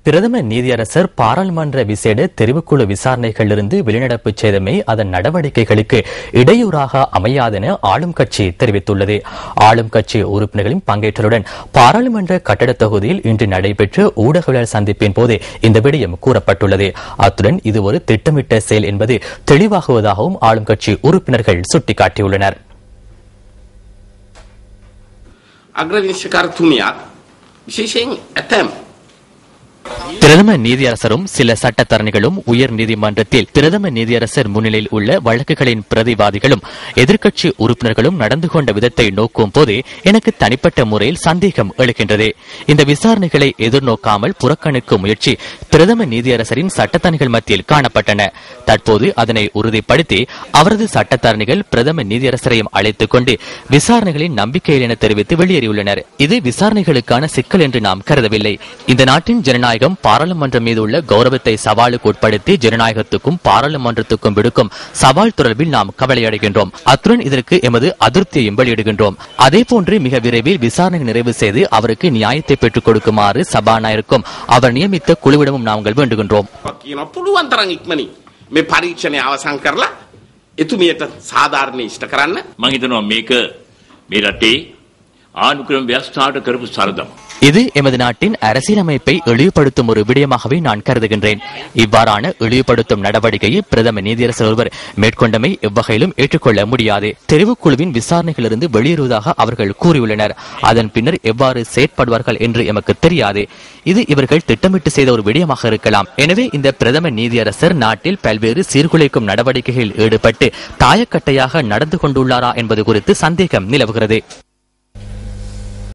பிரதம நீதியரசர் பாராளுமன்ற விசேட தெரிவுக்குழு விசாரணைகளிலிருந்து வெளிநடப்பு செய்தமை அதன் நடவடிக்கைகளுக்கு இடையூறாக அமையாதென ஆளும் கட்சி தெரிவித்துள்ளது. ஆளும் கட்சி உறுப்பினர்களின் பங்கேற்றலுடன் பாராளுமன்ற கட்டட தொகுதியில் இன்று நடைபெற்ற ஊடகவியலாளர் சந்திப்பின் போது இந்த விடயம் கூறப்பட்டுள்ளது. அத்துடன் இது ஒரு திட்டமிட்ட செயல் என்பது தெளிவாகுவதாகவும் ஆளும் கட்சி உறுப்பினர்கள் சுட்டிக்காட்டியுள்ளனர். பிரதம நீதியரசரும் சில சட்டத்தரணிகளும் உயர் நீதிமன்றத்தில் பிரதம நீதியரசர் முன்னிலையில் உள்ள வழக்குகளின் பிரதிவாதிகளும் எதிர்க்கட்சி உறுப்பினர்களும் நடந்து கொண்ட விதத்தை நோக்கும் போது எனக்கு தனிப்பட்ட முறையில் சந்தேகம் எழுகின்றது. இந்த விசாரணைகளை எதிர்நோக்காமல் புறக்கணிக்கும் முயற்சி பிரதம நீதியரசரின் சட்டத்தரணிகள் மத்தியில் காணப்பட்டன. தற்போது அதனை உறுதிப்படுத்தி அவரது சட்டத்தரணிகள் பிரதம நீதியரசரையும் அழைத்துக் கொண்டு விசாரணைகளின் நம்பிக்கையில் என தெரிவித்து வெளியேறியுள்ளனர். இது விசாரணைகளுக்கான சிக்கல் என்று நாம் கருதவில்லை. இந்த நாட்டின் ஜனநாயகம் பாராளுமன்றம் மீது உள்ள கௌரவத்தை சவாலுக்கு உட்படுத்தி ஜனநாயகத்துக்கும் பாராளுமன்றத்துக்கும் விடுக்கும் சவால் தொடர்பில் நாம் கவலையடைகின்றோம். அத்துடன் இதற்கு எமது அதிருப்தியையும் வெளியிடுகின்றோம். அதேபோன்று மிக விரைவில் விசாரணை நிறைவு செய்து அவருக்கு நியாயத்தை பெற்றுக் கொடுக்குமாறு சபாநாயகருக்கும் அவர் நியமித்த குழுவிடமும் நாங்கள் வேண்டுகின்றோம். இது எமது நாட்டின் அரசியலமைப்பை இழிவுபடுத்தும் ஒரு விடயமாகவே நான் கருதுகின்றேன். இவ்வாறான இழிவுபடுத்தும் நடவடிக்கையை பிரதம நீதியரசர் ஒருவர் மேற்கொண்டமை எவ்வகையிலும் ஏற்றுக்கொள்ள முடியாது. தெரிவுக்குழுவின் விசாரணைகளிலிருந்து வெளியேறுவதாக அவர்கள் கூறியுள்ளனர். அதன் பின்னர் எவ்வாறு செயற்படுவார்கள் என்று எமக்கு தெரியாது. இது இவர்கள் திட்டமிட்டு செய்த ஒரு விடயமாக இருக்கலாம். எனவே இந்த பிரதம நீதியரசர் நாட்டில் பல்வேறு சீர்குலைக்கும் நடவடிக்கைகளில் ஈடுபட்டு தாயக்கட்டையாக நடந்து கொண்டுள்ளாரா என்பது குறித்து சந்தேகம் நிலவுகிறது.